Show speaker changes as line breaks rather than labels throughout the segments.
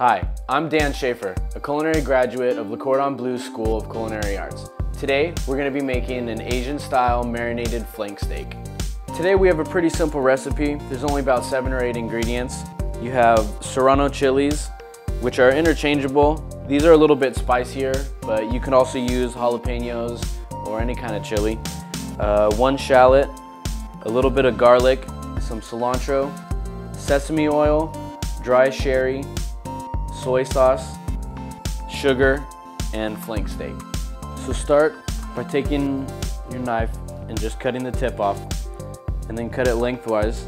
Hi, I'm Dan Schaefer, a culinary graduate of Le Cordon Bleu School of Culinary Arts. Today, we're going to be making an Asian-style marinated flank steak. Today we have a pretty simple recipe. There's only about 7 or 8 ingredients. You have serrano chilies, which are interchangeable. These are a little bit spicier, but you can also use jalapenos or any kind of chili. 1 shallot, a little bit of garlic, some cilantro, sesame oil, dry sherry, soy sauce, sugar, and flank steak. So start by taking your knife and just cutting the tip off, and then cut it lengthwise.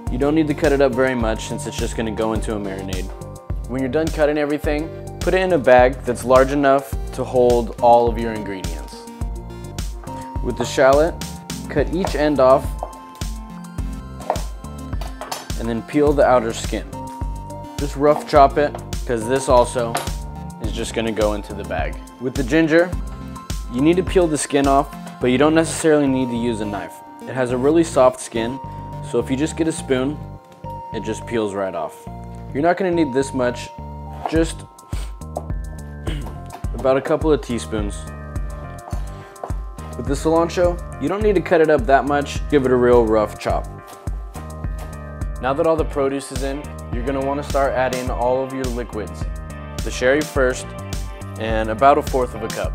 You don't need to cut it up very much since it's just going to go into a marinade. When you're done cutting everything, put it in a bag that's large enough to hold all of your ingredients. With the shallot, cut each end off and then peel the outer skin. Just rough chop it, because this also is just going to go into the bag. With the ginger, you need to peel the skin off, but you don't necessarily need to use a knife. It has a really soft skin, so if you just get a spoon, it just peels right off. You're not going to need this much, just about a couple of teaspoons. With the cilantro, you don't need to cut it up that much, give it a real rough chop. Now that all the produce is in, you're going to want to start adding all of your liquids. The sherry first, and about 1/4 of a cup.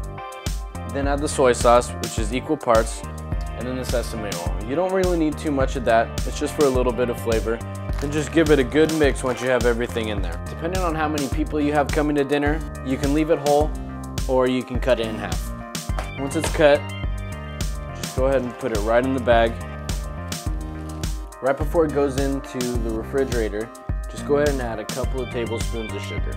Then add the soy sauce, which is equal parts, and then the sesame oil. You don't really need too much of that, it's just for a little bit of flavor. Then just give it a good mix once you have everything in there. Depending on how many people you have coming to dinner, you can leave it whole, or you can cut it in half. Once it's cut, just go ahead and put it right in the bag. Right before it goes into the refrigerator, just go ahead and add a couple of tablespoons of sugar.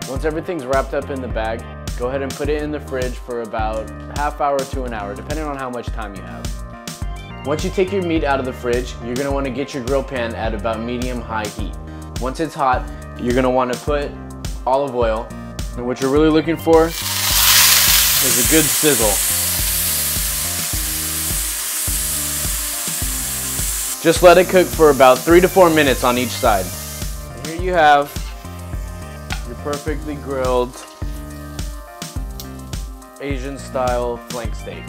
Once everything's wrapped up in the bag, go ahead and put it in the fridge for about ½ hour to an hour, depending on how much time you have. Once you take your meat out of the fridge, you're going to want to get your grill pan at about medium-high heat. Once it's hot, you're going to want to put olive oil, and what you're really looking for is a good sizzle. Just let it cook for about 3 to 4 minutes on each side. And here you have your perfectly grilled Asian style flank steak.